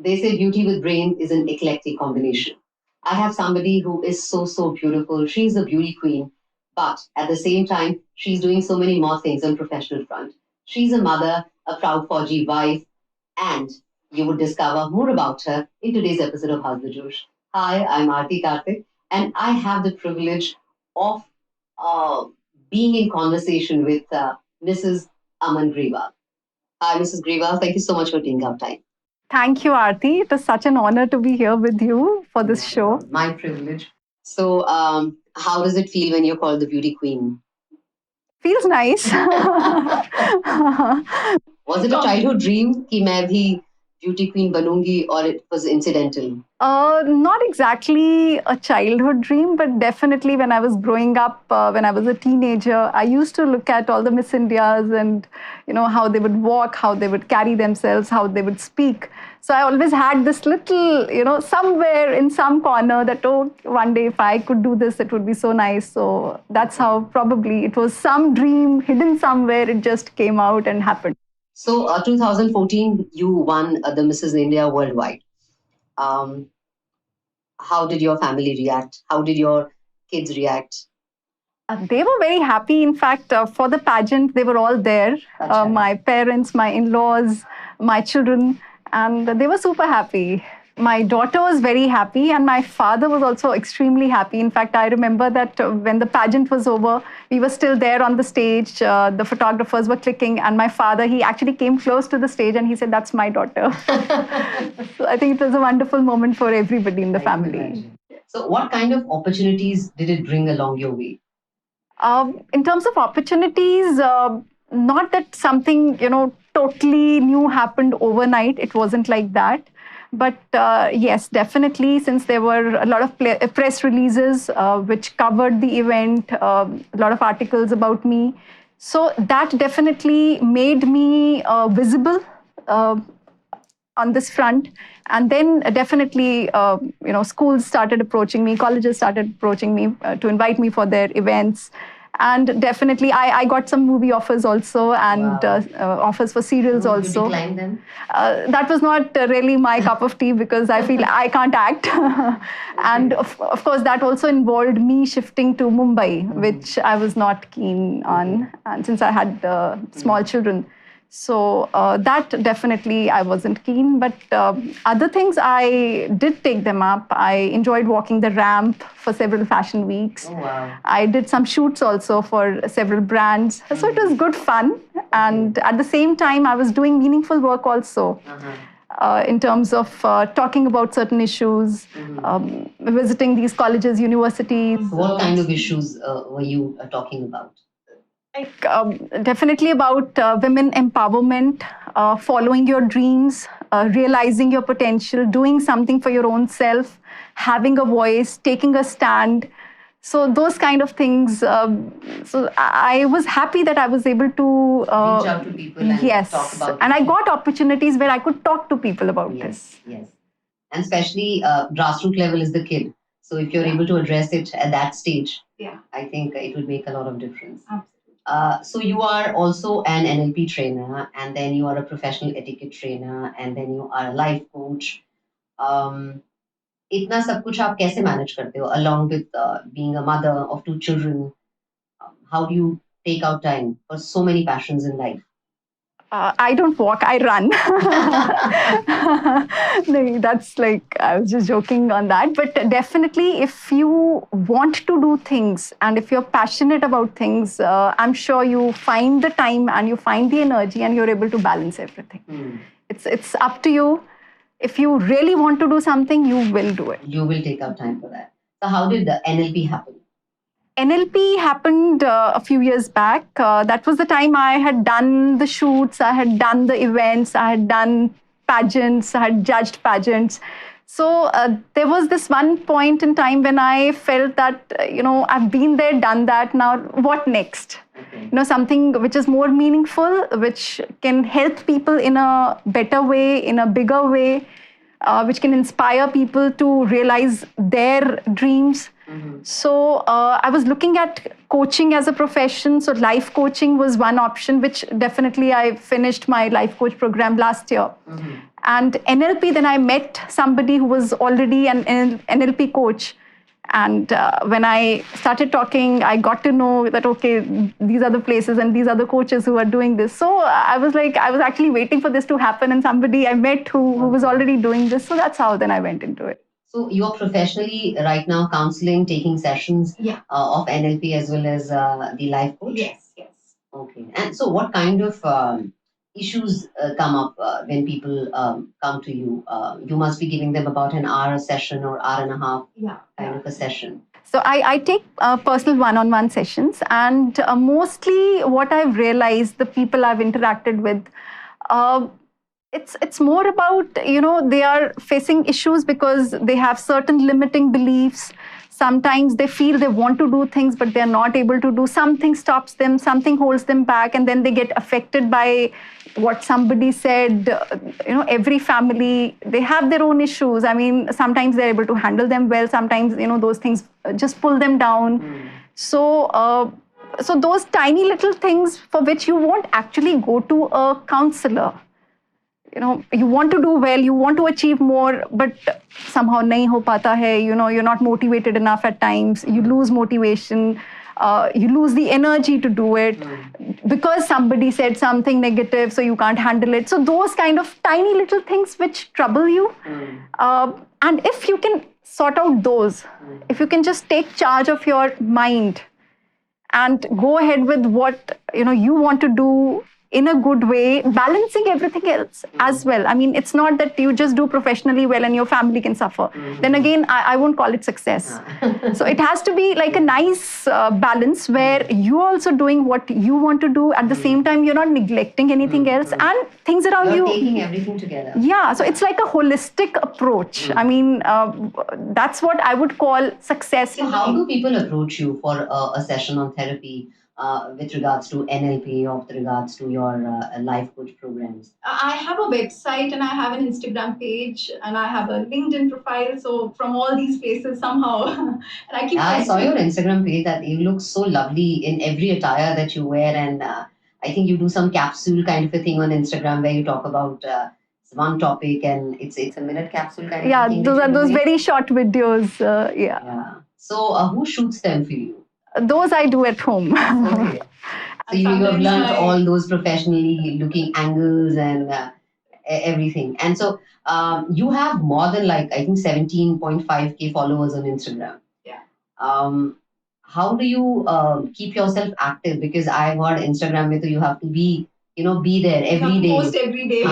They say beauty with brains is an eclectic combination. I have somebody who is so beautiful. She's a beauty queen, but at the same time, she's doing so many more things on professional front. She's a mother, a proud fauji wife, and you would discover more about her in today's episode of House the Josh. Hi, I'm Arthi Karthik, and I have the privilege of uh, being in conversation with Mrs. Aman Grewal. Hi, Mrs. Grewal. Thank you so much for taking out time. Thank you, Arthi. It is such an honor to be here with you for this show. My privilege. So, how does it feel when you're called the beauty queen? Feels nice. Was it a childhood dream कि मैं भी beauty queen बनूंगी, or it was incidental? Not exactly a childhood dream, but definitely when I was growing up, when I was a teenager, I used to look at all the Miss Indias and, how they would walk, how they would carry themselves, how they would speak. So I always had this little, somewhere in some corner that, one day if I could do this, it would be so nice. So that's how probably it was some dream hidden somewhere. It just came out and happened. So 2014, you won the Mrs. India Worldwide. How did your family react? How did your kids react? They were very happy. In fact, for the pageant, they were all there. My parents, my in-laws, my children, and they were super happy. My daughter was very happy, and my father was also extremely happy. In fact, I remember that when the pageant was over, we were still there on the stage. The photographers were clicking, and my father, he actually came close to the stage and he said, "That's my daughter." So I think it was a wonderful moment for everybody in the family. So what kind of opportunities did it bring along your way? In terms of opportunities, not that something, totally new happened overnight. It wasn't like that. But yes, definitely, since there were a lot of press releases which covered the event, a lot of articles about me. So that definitely made me visible on this front. And then definitely, schools started approaching me, colleges started approaching me to invite me for their events. And definitely, I got some movie offers also, and offers for serials also. You declined them? That was not really my cup of tea because I feel I can't act. And of course, that also involved me shifting to Mumbai, which I was not keen on, and since I had small children. So that definitely I wasn't keen, but other things I did take them up. I enjoyed walking the ramp for several fashion weeks. Oh, wow. I did some shoots also for several brands. So it was good fun. And at the same time, I was doing meaningful work also. In terms of talking about certain issues, visiting these colleges, universities. What kind of issues were you talking about? Definitely about women empowerment, following your dreams, realizing your potential, doing something for your own self, having a voice, taking a stand. So those kind of things. So I was happy that I was able to reach out to people and talk about and I got opportunities where I could talk to people about this. Yes, and especially grassroots level is the kid. So if you're able to address it at that stage, I think it would make a lot of difference. Absolutely. So you are also an NLP trainer, and then you are a professional etiquette trainer, and then you are a life coach. इतना सब कुछ आप कैसे manage करते हो along with being a mother of 2 children? How do you take out time for so many passions in life? I don't walk, I run. No, that's like, I was just joking on that. But definitely, if you want to do things and if you're passionate about things, I'm sure you find the time and you find the energy and you're able to balance everything. It's up to you. If you really want to do something, you will do it. You will take out time for that. So how did the NLP happen? NLP happened a few years back. That was the time I had done the shoots, I had done the events, I had done pageants, I had judged pageants. So there was this one point in time when I felt that, I've been there, done that, now what next? Okay. Something which is more meaningful, which can help people in a better way, in a bigger way, which can inspire people to realize their dreams. So I was looking at coaching as a profession. So life coaching was one option, which definitely I finished my life coach program last year. And NLP, then I met somebody who was already an NLP coach. And when I started talking, I got to know that, okay, these are the places and these are the coaches who are doing this. So I was actually waiting for this to happen. And somebody I met who was already doing this. So that's how then I went into it. So you're professionally right now counseling, taking sessions of NLP as well as the life coach? Yes. Okay. And so what kind of issues come up when people come to you? You must be giving them about an hour a session or hour and a half kind of a session. So I take personal one-on-one sessions, and mostly what I've realized, the people I've interacted with, it's more about, they are facing issues because they have certain limiting beliefs. Sometimes they feel they want to do things, but they're not able to do. Something stops them, something holds them back, and then they get affected by what somebody said. Every family, they have their own issues. I mean, sometimes they're able to handle them well. Sometimes, those things just pull them down. So those tiny little things for which you won't actually go to a counselor. You want to do well, you want to achieve more, but somehow nahi ho pata hai. You're not motivated enough at times. You lose motivation. You lose the energy to do it because somebody said something negative, so you can't handle it. So those kind of tiny little things which trouble you. And if you can sort out those, if you can just take charge of your mind and go ahead with what you want to do in a good way, balancing everything else as well. I mean, it's not that you just do professionally well and your family can suffer. Then again, I won't call it success. So it has to be like a nice balance where you're also doing what you want to do. At the same time, you're not neglecting anything else, and things around you. Taking everything together. Yeah, so it's like a holistic approach. I mean, that's what I would call success. So how do people approach you for a session on therapy? With regards to NLP or with regards to your life coach programs? I have a website and I have an Instagram page and I have a LinkedIn profile. So from all these places somehow, and I saw your Instagram page that you look so lovely in every attire that you wear, and I think you do some capsule kind of a thing on Instagram where you talk about one topic and it's a minute capsule kind of thing. Yeah, those are those very short videos. Yeah. So who shoots them for you? Those I do at home. Okay. So you have learned all those professionally looking angles and everything. And so you have more than I think 17.5K followers on Instagram. Yeah. How do you keep yourself active? Because I've heard Instagram with you have to be there every day. Post every day.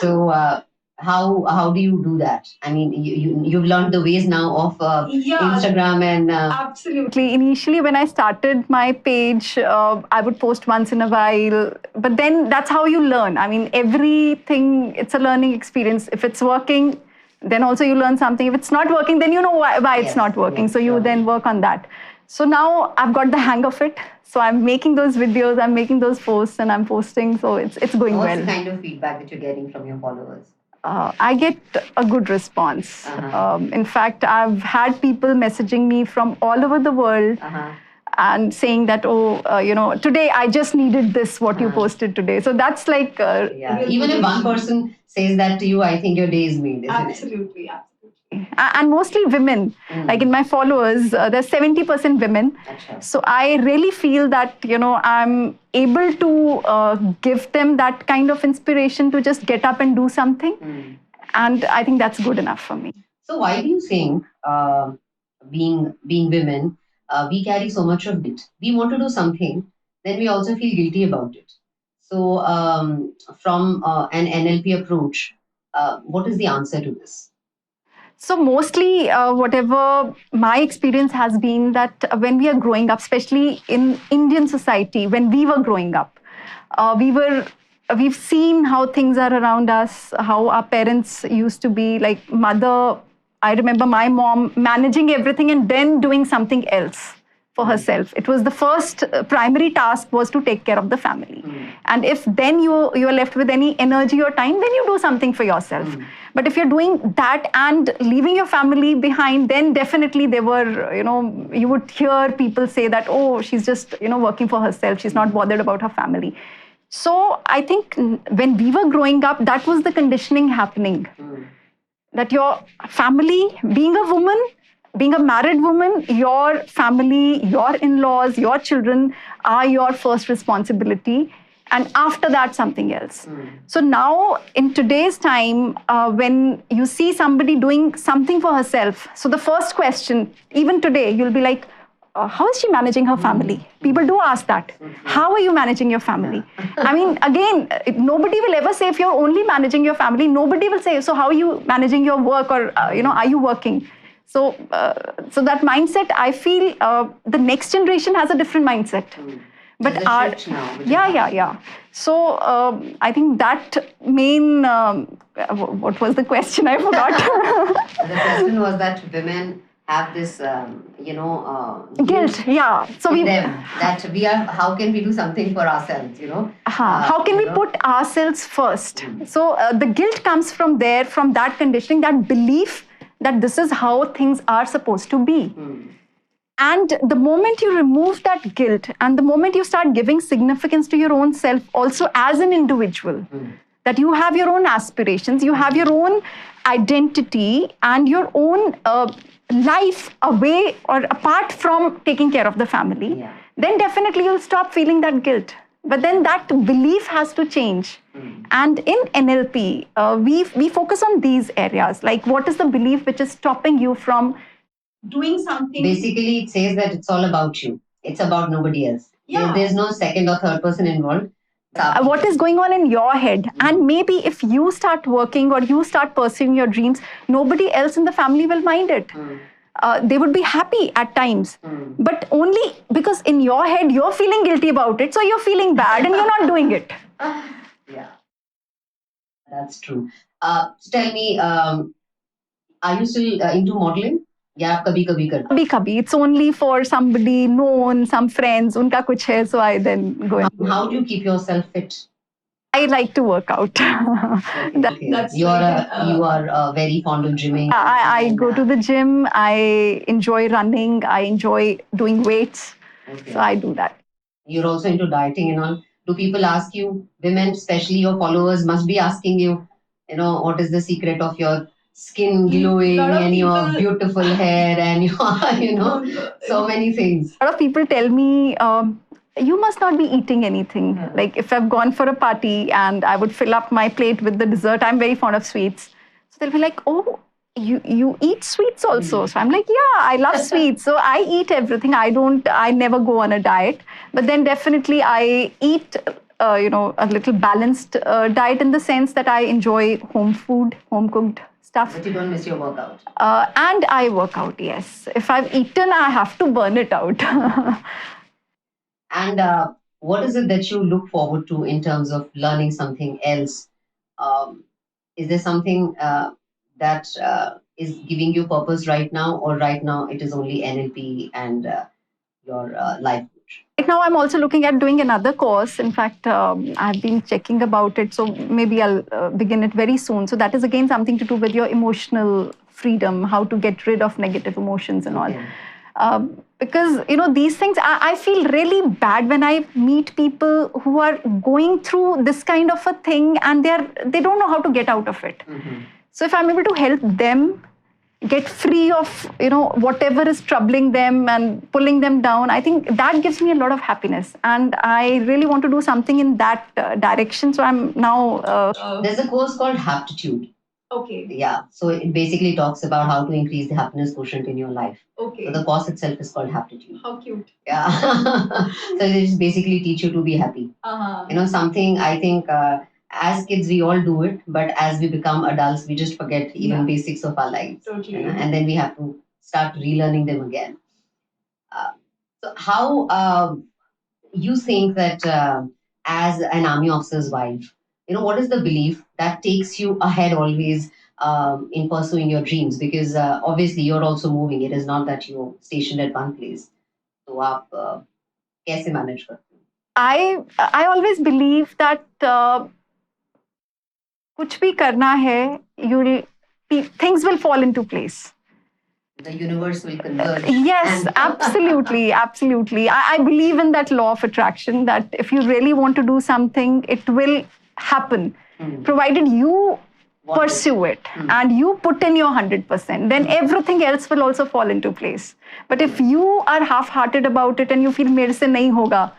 So how do you do that? I mean, you've learned the ways now of Instagram and... Absolutely. Initially, when I started my page, I would post once in a while. But then that's how you learn. I mean, everything, it's a learning experience. If it's working, then also you learn something. If it's not working, then you know why it's not working. So you then work on that. So now I've got the hang of it. So I'm making those videos, I'm making those posts, and I'm posting. So it's going well. What's the kind of feedback that you're getting from your followers? I get a good response. In fact, I've had people messaging me from all over the world and saying that, today I just needed this, what you posted today. So that's like... Even if one person says that to you, I think your day is made, isn't Absolutely. it? And mostly women. Like in my followers, there's 70% women. So I really feel that, I'm able to give them that kind of inspiration to just get up and do something. And I think that's good enough for me. So why do you think, being women, we carry so much of it? We want to do something, then we also feel guilty about it. So from an NLP approach, what is the answer to this? So mostly whatever my experience has been that when we are growing up, especially in Indian society, when we were growing up, we've seen how things are around us, how our parents used to be, like mother. I remember my mom managing everything and then doing something else for herself. It was the first primary task was to take care of the family. And if then you're left with any energy or time, then you do something for yourself. But if you're doing that and leaving your family behind, then definitely they were, you would hear people say that, oh, she's just, working for herself. She's not bothered about her family. So I think when we were growing up, that was the conditioning happening. That your family, being a woman, being a married woman, your family, your in-laws, your children are your first responsibility. And after that, something else. So now, in today's time, when you see somebody doing something for herself, so the first question, even today, you'll be like, how is she managing her family? People do ask that. How are you managing your family? I mean, again, nobody will ever say if you're only managing your family, nobody will say, so how are you managing your work, or, are you working? So, so that mindset, I feel the next generation has a different mindset. But there's a shift now. Yeah. So I think that main, what was the question? I forgot. The question was that women have this, guilt. Yeah. So in them, that we are. How can we do something for ourselves? How can we put ourselves first? So the guilt comes from there, from that conditioning, that belief that this is how things are supposed to be. And the moment you remove that guilt, and the moment you start giving significance to your own self, also as an individual, that you have your own aspirations, you have your own identity, and your own life away or apart from taking care of the family, then definitely you'll stop feeling that guilt. But then that belief has to change. And in NLP, we focus on these areas, like what is the belief which is stopping you from doing something. Basically, it says that it's all about you. It's about nobody else. Yeah. There's no second or third person involved. What is going on in your head? And maybe if you start working or you start pursuing your dreams, nobody else in the family will mind it. They would be happy at times, but only because in your head you're feeling guilty about it, so you're feeling bad and you're not doing it. Yeah, that's true. So tell me, are you still into modeling? Yeah, kabhi kabhi karta. Kabhi. It's only for somebody known, some friends, unka kuch hai, so I then go and do it. How do you keep yourself fit? I like to work out. Okay. You are very fond of gymming. I go to the gym. I enjoy running. I enjoy doing weights. Okay. So I do that. You're also into dieting and all. Do people ask you, women, especially your followers, must be asking you, what is the secret of your skin glowing and your beautiful hair and your, so many things. A lot of people tell me, you must not be eating anything. Like if I've gone for a party and I would fill up my plate with the dessert, I'm very fond of sweets. So they'll be like, oh, you eat sweets also? So I'm like, yeah, I love sweets. So I eat everything. I never go on a diet. But then definitely I eat, a little balanced diet, in the sense that I enjoy home food, home cooked stuff. But you don't miss your workout. And I work out, yes. If I've eaten, I have to burn it out. And what is it that you look forward to in terms of learning something else? Is there something that is giving you purpose right now, or right now it is only NLP and your life coach? Right now, I'm also looking at doing another course. In fact, I've been checking about it, so maybe I'll begin it very soon. So that is again something to do with your emotional freedom, how to get rid of negative emotions and all. Because, these things, I feel really bad when I meet people who are going through this kind of a thing and they don't know how to get out of it. So if I'm able to help them get free of, whatever is troubling them and pulling them down, I think that gives me a lot of happiness. And I really want to do something in that direction. So I'm now... There's a course called Haptitude. Okay. Yeah. So it basically talks about how to increase the happiness quotient in your life. Okay. So the course itself is called Haptitude. How cute. Yeah. So they just basically teach you to be happy. Something I think as kids we all do it, but as we become adults, we just forget even basics of our lives. Totally. And then we have to start relearning them again. So how you think that as an army officer's wife, what is the belief that takes you ahead always in pursuing your dreams? Because obviously you're also moving. It is not that you're stationed at one place. So आप कैसे manage करते हो? I always believe that कुछ भी करना है, things will fall into place. The universe will converge. Yes, absolutely, absolutely. I believe in that law of attraction, that if you really want to do something, it will happen, provided you pursue it and you put in your 100%, then everything else will also fall into place. But if you are half-hearted about it and you feel mere se nahi hoga,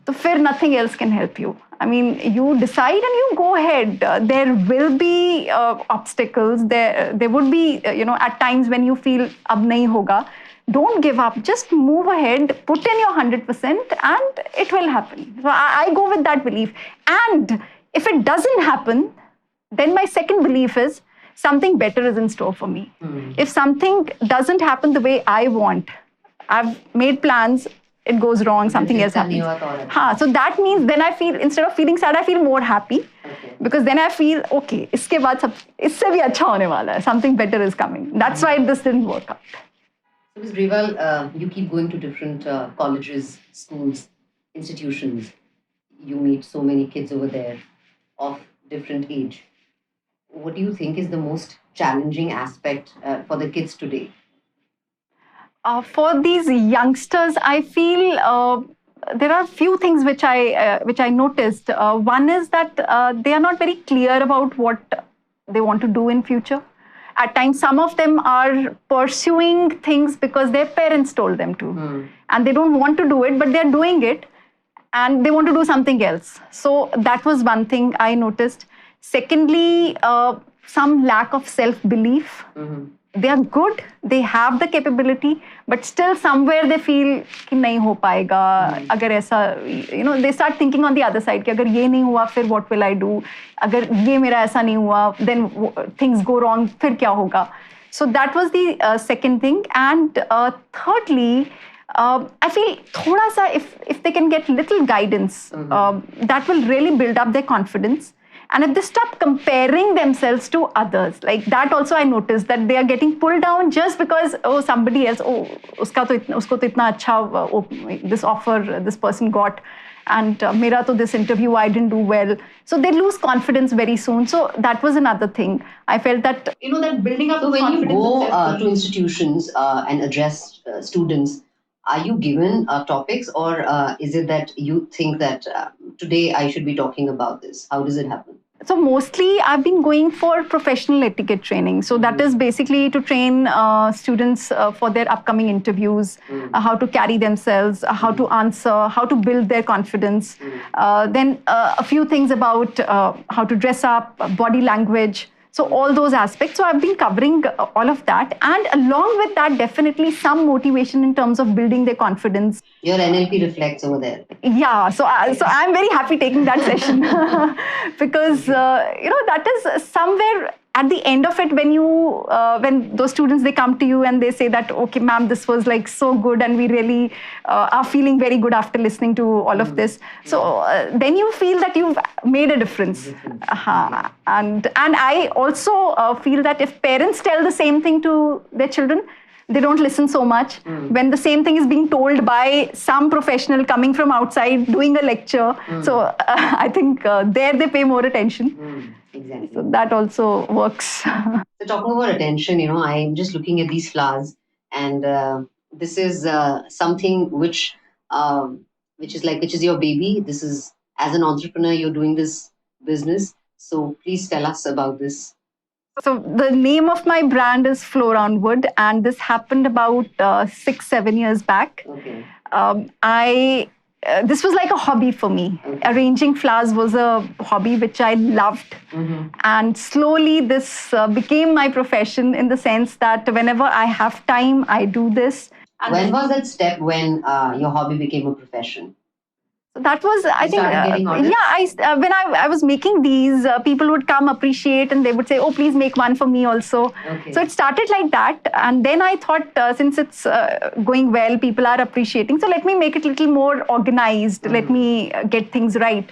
so फिर nothing else can help you. I mean, you decide and you go ahead. There will be obstacles. There would be, at times when you feel ab nahi hoga. Don't give up. Just move ahead. Put in your 100%, and it will happen. So I go with that belief. And if it doesn't happen, then my second belief is something better is in store for me. If something doesn't happen the way I want, I've made plans, it goes wrong, something else happens. So that means then I feel, instead of feeling sad, I feel more happy. Because then I feel, okay, iske baad isse bhi acha hone wala hai. Something better is coming. That's why this didn't work out. So, Ms. Grewal, you keep going to different colleges, schools, institutions. You meet so many kids over there of different age. What do you think is the most challenging aspect for the kids today? For these youngsters, I feel there are a few things which I noticed. One is that they are not very clear about what they want to do in future. At times, some of them are pursuing things because their parents told them to, and they don't want to do it, but they are doing it, and they want to do something else. So that was one thing I noticed. Secondly, some lack of self-belief. They are good, they have the capability, but still somewhere they feel कि नहीं हो पाएगा. अगर ऐसा, they start thinking on the other side कि अगर ये नहीं हुआ, फिर what will I do? अगर ये मेरा ऐसा नहीं हुआ, then things go wrong, फिर क्या होगा? So that was the second thing. And thirdly, I feel thoda sa, if they can get little guidance, that will really build up their confidence. And if they stop comparing themselves to others, like that also I noticed that they are getting pulled down just because, somebody else, usko to itna acha, this offer this person got, and mera to this interview I didn't do well. So they lose confidence very soon. So that was another thing. I felt that, that building up. So when you go to institutions and address students, are you given topics, or is it that you think that today I should be talking about this? How does it happen? So mostly I've been going for professional etiquette training. So that is basically to train students for their upcoming interviews, how to carry themselves, how to answer, how to build their confidence. Then a few things about how to dress up, body language. So all those aspects. So I've been covering all of that. And along with that, definitely some motivation in terms of building their confidence. Your NLP reflects over there. Yeah, so I'm very happy taking that session because, that is somewhere at the end of it, when those students, they come to you and they say that, okay, ma'am, this was like so good and we really are feeling very good after listening to all of this. So then you feel that you've made a difference. And I also feel that if parents tell the same thing to their children, they don't listen so much. When the same thing is being told by some professional coming from outside doing a lecture. So I think there they pay more attention. Exactly. So that also works. So talking about attention, I'm just looking at these flowers, and this is something which is your baby. This is, as an entrepreneur, you're doing this business. So please tell us about this. So the name of my brand is Flow Round Wood, and this happened about 6-7 years back. Okay. This was like a hobby for me. Arranging flowers was a hobby which I loved. And slowly this became my profession, in the sense that whenever I have time, I do this. And when was that step when your hobby became a profession? So that was, I think, when I was making these, people would come appreciate and they would say, oh, please make one for me also. Okay. So it started like that. And then I thought, since it's going well, people are appreciating, so let me make it a little more organized. Let me get things right.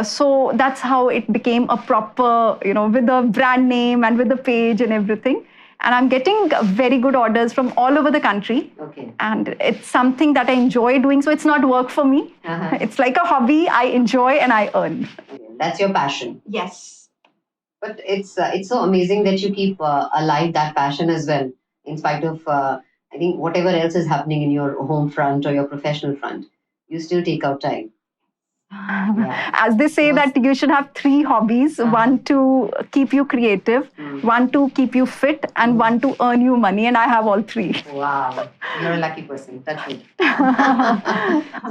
So that's how it became a proper, with a brand name and with the page and everything. And I'm getting very good orders from all over the country. Okay. And it's something that I enjoy doing. So it's not work for me. It's like a hobby. I enjoy and I earn. That's your passion. Yes. But it's so amazing that you keep alive that passion as well. in spite of, I think, whatever else is happening in your home front or your professional front, you still take out time. Yeah. As they say that you should have 3 hobbies, one to keep you creative, one to keep you fit, and one to earn you money, and I have all 3. Wow, you're a lucky person. That's it.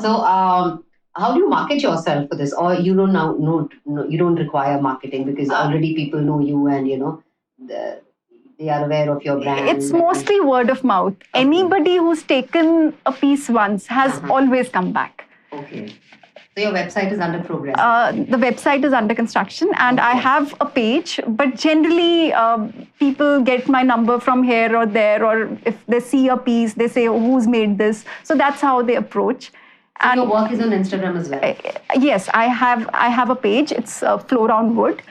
So, how do you market yourself for this, or you don't now no, you don't require marketing because already people know you and they are aware of your brand. It's mostly word of mouth. Okay. Anybody who's taken a piece once has always come back. Okay. So your website is under progress? The website is under construction, and I have a page, but generally people get my number from here or there, or if they see a piece, they say, oh, who's made this? So that's how they approach. So and your work is on Instagram as well? Yes, I have a page. It's Flow Round Wood,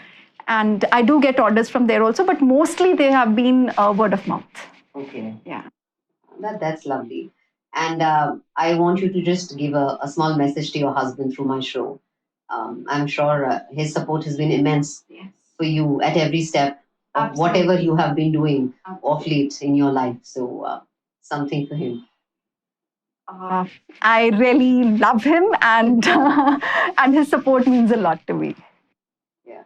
and I do get orders from there also, but mostly they have been word of mouth. Okay. Yeah. That's lovely. And I want you to just give a small message to your husband through my show. I'm sure his support has been immense for you at every step of whatever you have been doing of late in your life. So something for him. I really love him, and and his support means a lot to me. Yeah.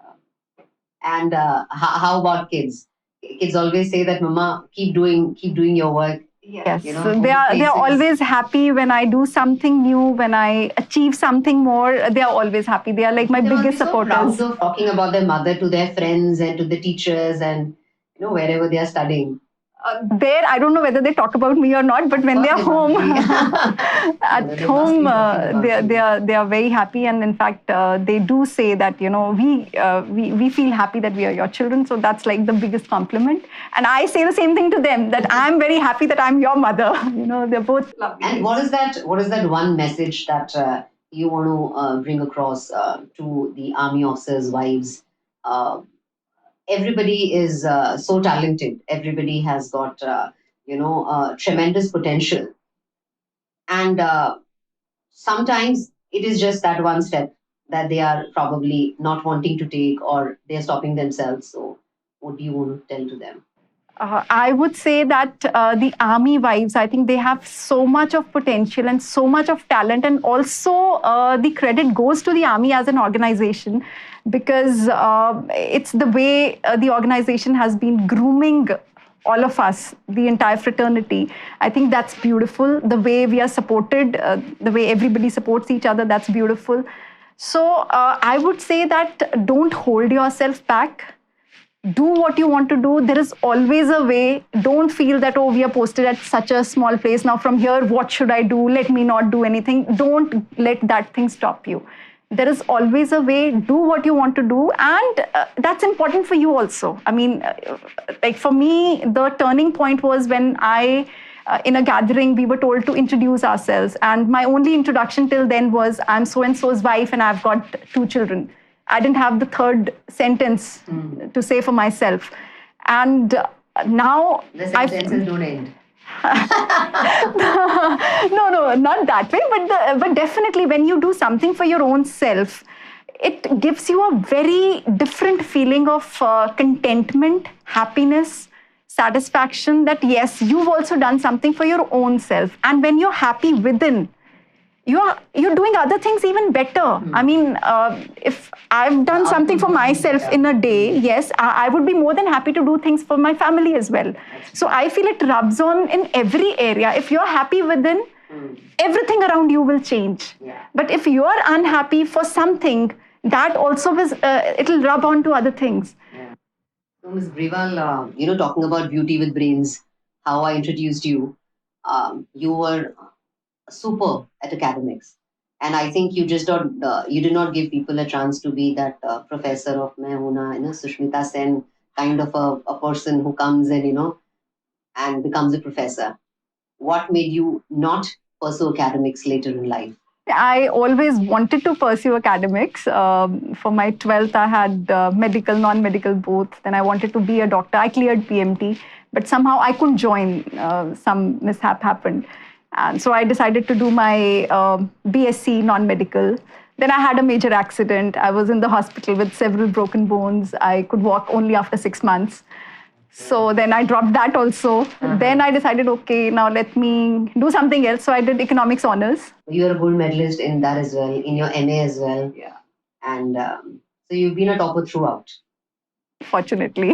And how about kids? Kids always say that, Mama, keep doing your work. Yes, so they are always happy when I do something new, when I achieve something more. They are always happy. They are like my biggest supporters. Proud of talking about their mother to their friends and to the teachers and wherever they are studying. There, I don't know whether they talk about me or not, but when they are home, at home, they are very happy, and in fact, they do say that we feel happy that we are your children. So that's like the biggest compliment, and I say the same thing to them, that I'm very happy that I'm your mother. They're both lovely. And what is that one message that you want to bring across to the army officers' wives? Everybody is so talented. Everybody has got, tremendous potential. And sometimes it is just that one step that they are probably not wanting to take, or they're stopping themselves. So what do you want to tell to them? I would say that the army wives, I think they have so much of potential and so much of talent, and also the credit goes to the army as an organization, because it's the way the organization has been grooming all of us, the entire fraternity. I think that's beautiful. The way we are supported, the way everybody supports each other, that's beautiful. So I would say that don't hold yourself back. Do what you want to do. There is always a way. Don't feel that, oh, we are posted at such a small place. Now from here, what should I do? Let me not do anything. Don't let that thing stop you. There is always a way. Do what you want to do. And that's important for you also. I mean, like for me, the turning point was when in a gathering, we were told to introduce ourselves. And my only introduction till then was, I'm so-and-so's wife and I've got 2 children. I didn't have the third sentence to say for myself. And now the sentences don't end. No, not that way. But definitely when you do something for your own self, it gives you a very different feeling of contentment, happiness, satisfaction, that yes, you've also done something for your own self. And when you're happy within, you're doing other things even better. I mean, if I've done something for myself in a day, yes, I would be more than happy to do things for my family as well. So I feel it rubs on in every area. If you're happy within, everything around you will change. Yeah. But if you're unhappy for something, that also it'll rub on to other things. Yeah. So Ms. Grewal, talking about beauty with brains, how I introduced you, you were super at academics, and I think you just you did not give people a chance to be that professor of Mehuna, Sushmita Sen kind of a person who comes and and becomes a professor. What made you not pursue academics later in life? I always wanted to pursue academics. For my 12th, I had medical, non-medical both. Then I wanted to be a doctor. I cleared PMT, but somehow I couldn't join. Some mishap happened. And so I decided to do my BSc non-medical. Then I had a major accident. I was in the hospital with several broken bones. I could walk only after 6 months. So then I dropped that also. Then I decided, okay, now let me do something else. So I did economics honors. You're a gold medalist in that as well, in your MA as well. Yeah. And so you've been a topper throughout. Fortunately.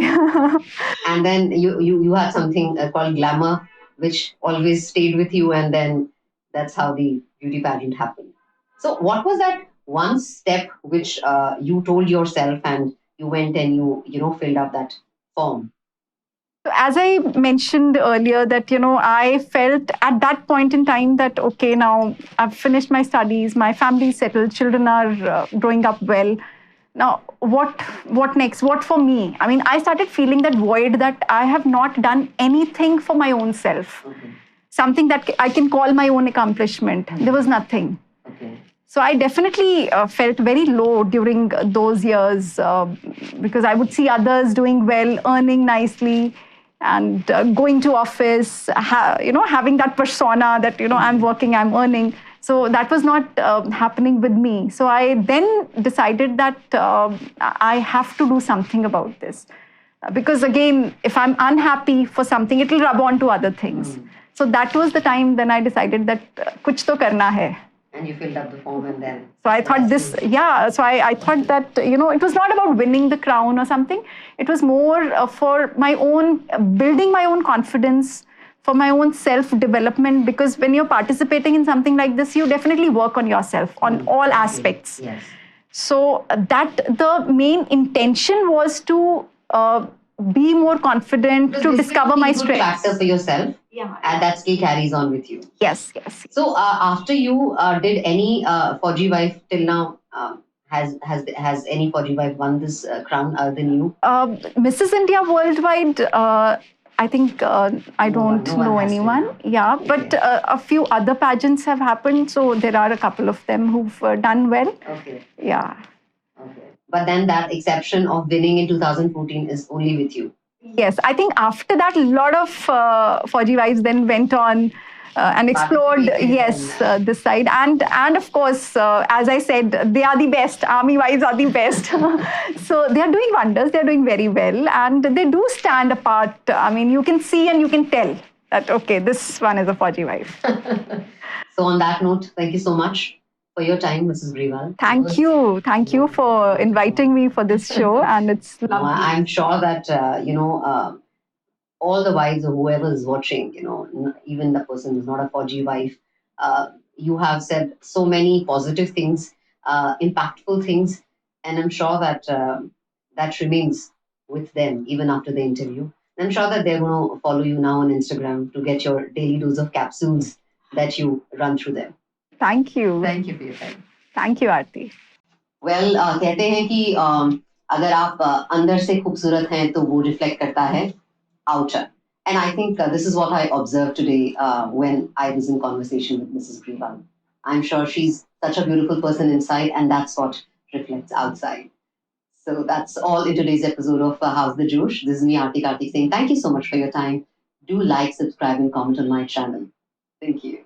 And then you had something called glamour, which always stayed with you, and then that's how the beauty pageant happened. So what was that one step which you told yourself, and you went and you filled up that form? So as I mentioned earlier, that I felt at that point in time that okay, now I've finished my studies, my family is settled, children are growing up well. Now what next? What for me? I mean, I started feeling that void, that I have not done anything for my own self. Okay. Something that I can call my own accomplishment. There was nothing. Okay. So I definitely felt very low during those years because I would see others doing well, earning nicely, and going to office, having that persona that I'm working, I'm earning. So that was not happening with me. So I then decided that I have to do something about this. Because again, if I'm unhappy for something, it will rub on to other things. So that was the time then I decided that kuch to karna hai. And you filled up the form, and then. So I thought this, yeah. So I thought that it was not about winning the crown or something. It was more for my own building my own confidence, for my own self-development. Because when you're participating in something like this, you definitely work on yourself on all aspects. Yes. So that the main intention was to be more confident, to discover my strengths. Factor for yourself. Yeah. And that skill carries on with you. Yes, yes. So after you did any Fauji wife till now, has any Fauji wife won this crown other than you? Mrs. India Worldwide, I think I don't know anyone. Yeah, but a few other pageants have happened, so there are a couple of them who've done well. Okay. Yeah. Okay. But then that exception of winning in 2014 is only with you. Yes, I think after that, a lot of Fauji wives then went on and explored, this side. And of course, as I said, they are the best. Army wives are the best. So they are doing wonders. They are doing very well. And they do stand apart. I mean, you can see and you can tell that, okay, this one is a Fauji wife. So on that note, thank you so much for your time, Mrs. Grewal. Thank you. Thank you for inviting me for this show. And it's lovely. I'm sure that, all the wives or whoever is watching, even the person who's not a Fauji wife, you have said so many positive things, impactful things, and I'm sure that that remains with them even after the interview. I'm sure that they're going to follow you now on Instagram to get your daily dose of capsules that you run through them. Thank you. Thank you for your time. Thank you, Arthi. Well, कहते हैं कि अगर आप अंदर से खूबसूरत हैं तो वो रिफ्लेक्ट करता है outer. And I think this is what I observed today when I was in conversation with Mrs. Grewal. I'm sure she's such a beautiful person inside, and that's what reflects outside. So that's all in today's episode of How's the Josh. This is me, Arthi Karthik, saying thank you so much for your time. Do like, subscribe, and comment on my channel. Thank you.